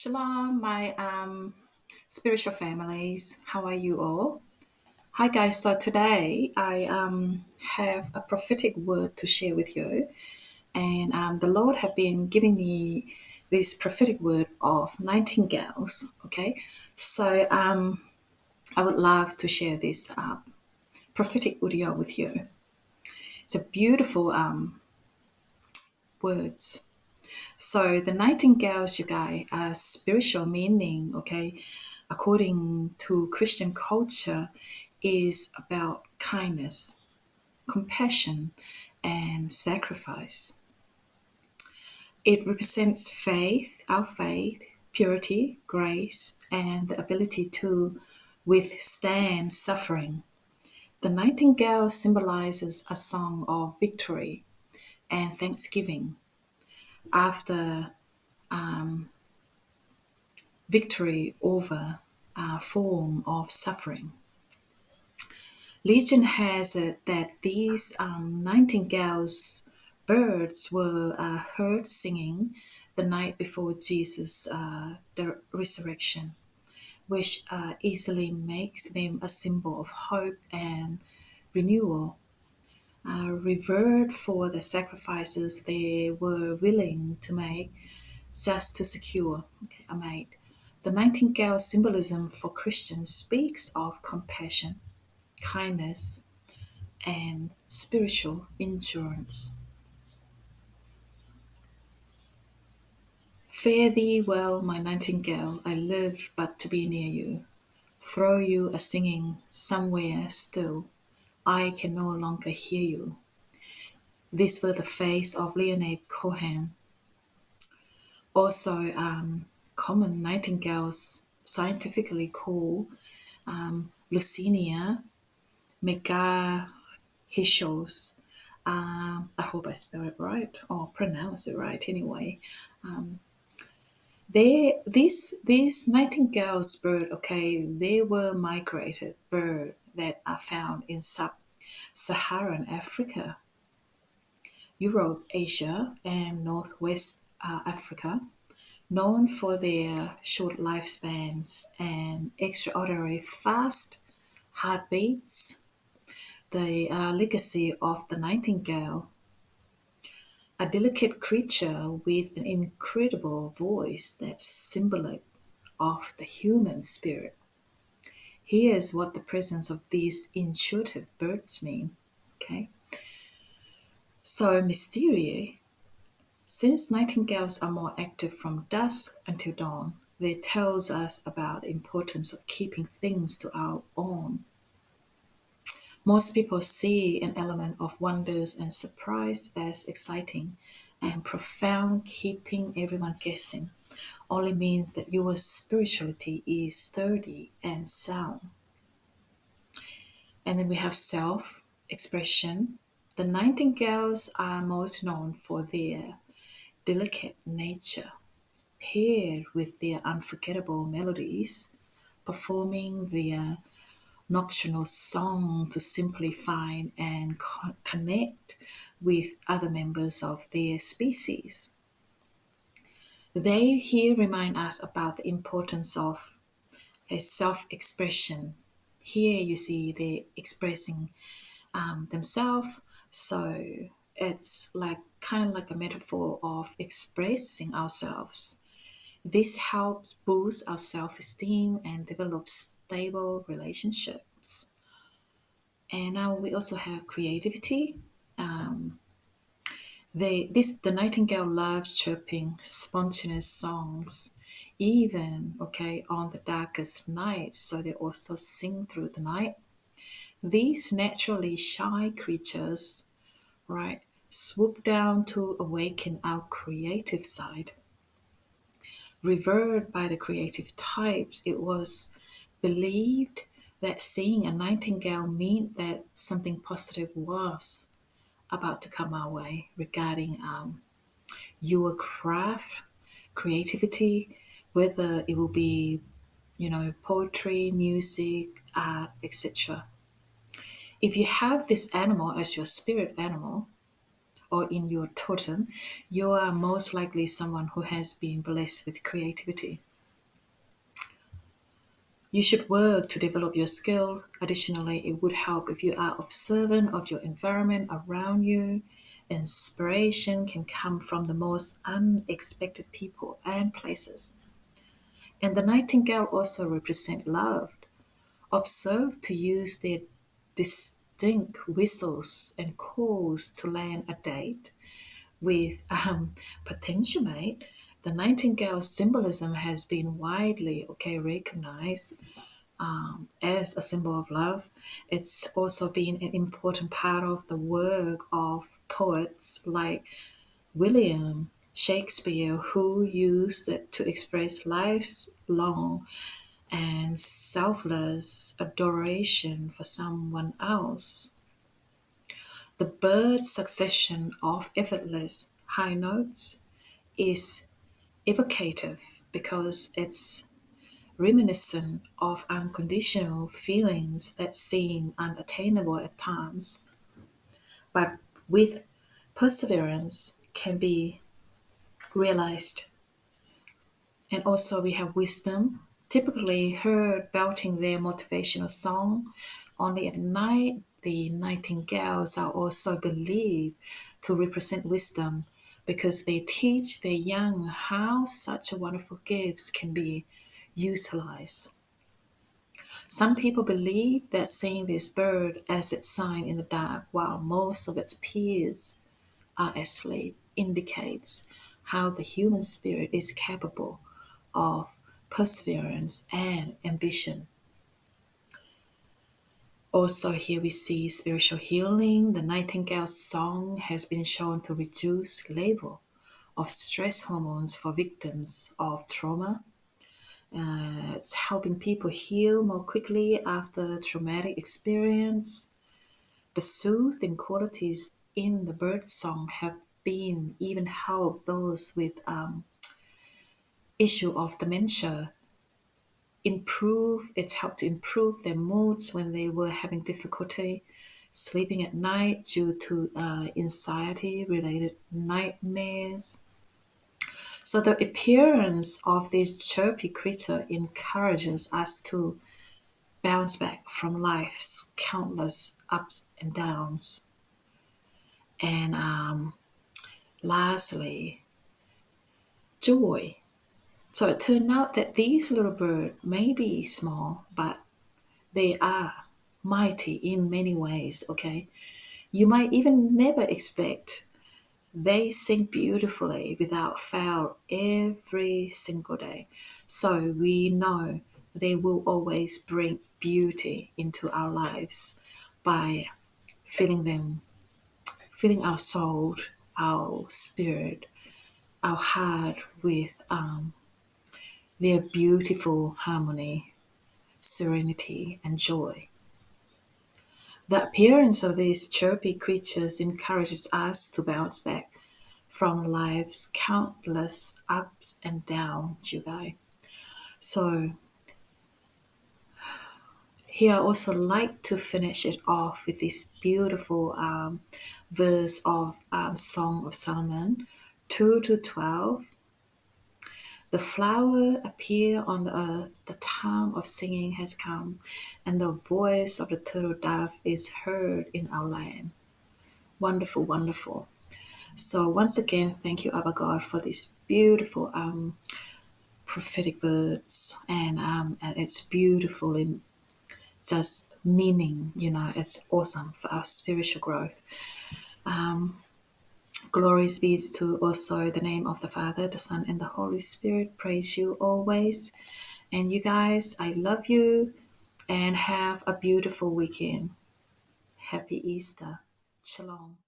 Shalom, my spiritual families. How are you all? Hi, guys. So today I have a prophetic word to share with you, and the Lord have been giving me this prophetic word of nightingales. Okay, so I would love to share this prophetic audio with you. It's a beautiful words. So the nightingales, you guys, are spiritual meaning, okay, according to Christian culture, is about kindness, compassion, and sacrifice. It represents faith, our faith, purity, grace, and the ability to withstand suffering. The nightingale symbolizes a song of victory and thanksgiving after victory over a form of suffering. Legend has it that these nightingales birds were heard singing the night before Jesus' the resurrection, which easily makes them a symbol of hope and renewal, revered for the sacrifices they were willing to make just to secure a mate. The nightingale symbolism for Christians speaks of compassion, kindness, and spiritual endurance. Fare thee well, my nightingale, I live but to be near you. Throw you a singing somewhere still, I can no longer hear you. These were the face of Leonard Cohen. Also, common nightingales scientifically called Lucinia megahishos. I hope I spell it right or pronounce it right anyway. These nightingales bird, okay, they were migrated bird that are found in sub-Saharan Africa, Europe, Asia, and Northwest Africa, known for their short lifespans and extraordinary fast heartbeats. The legacy of the nightingale, a delicate creature with an incredible voice that's symbolic of the human spirit. Here's what the presence of these intuitive birds mean. Okay, so mystery. Since nightingales are more active from dusk until dawn, they tells us about the importance of keeping things to our own. Most people see an element of wonders and surprise as exciting and profound. Keeping everyone guessing only means that your spirituality is sturdy and sound. And then we have self-expression. The nightingales are most known for their delicate nature, paired with their unforgettable melodies, performing their nocturnal song to simply find and connect with other members of their species. They here remind us about the importance of a self-expression. Here you see they expressing themselves, so it's like kind of like a metaphor of expressing ourselves. This helps boost our self-esteem and develop stable relationships. And now we also have creativity. The nightingale loves chirping spontaneous songs, even okay on the darkest night. So they also sing through the night. These naturally shy creatures, right, swoop down to awaken our creative side. Revered by the creative types, it was believed that seeing a nightingale meant that something positive was about to come our way regarding your craft, creativity, whether it will be, poetry, music, art, etc. If you have this animal as your spirit animal or in your totem, you are most likely someone who has been blessed with creativity. You should work to develop your skill. Additionally, it would help if you are observant of your environment around you. Inspiration can come from the most unexpected people and places. And the nightingale also represents love. Observe to use their distinct whistles and calls to land a date with potential mate. The nightingale symbolism has been widely recognized as a symbol of love. It's also been an important part of the work of poets like William Shakespeare, who used it to express life's long and selfless adoration for someone else. The bird's succession of effortless high notes is evocative because it's reminiscent of unconditional feelings that seem unattainable at times, but with perseverance can be realized. And also, we have wisdom, typically heard belting their motivational song only at night. The nightingales are also believed to represent wisdom because they teach their young how such wonderful gifts can be utilized. Some people believe that seeing this bird as its sign in the dark while most of its peers are asleep indicates how the human spirit is capable of perseverance and ambition. Also, here we see spiritual healing. The nightingale's song has been shown to reduce level of stress hormones for victims of trauma. It's helping people heal more quickly after traumatic experience. The soothing qualities in the bird song have been even helped those with issue of dementia improve. It's helped to improve their moods when they were having difficulty sleeping at night due to anxiety related nightmares. So the appearance of this chirpy creature encourages us to bounce back from life's countless ups and downs. And lastly, joy. So it turned out that these little birds may be small, but they are mighty in many ways, okay? You might even never expect. They sing beautifully without fail every single day. So we know they will always bring beauty into our lives by filling them, filling our soul, our spirit, our heart with their beautiful harmony, serenity, and joy. The appearance of these chirpy creatures encourages us to bounce back from life's countless ups and downs, you guys. So here I also like to finish it off with this beautiful verse of Song of Solomon 2 to 12. The flower appear on the earth, the time of singing has come, and the voice of the turtle dove is heard in our land. Wonderful, wonderful. So once again, thank you, Abba God, for this beautiful prophetic words, and it's beautiful in just meaning. It's awesome for our spiritual growth. Glories be to also the name of the Father, the Son, and the Holy Spirit. Praise you always. And you guys, I love you and have a beautiful weekend. Happy Easter. Shalom.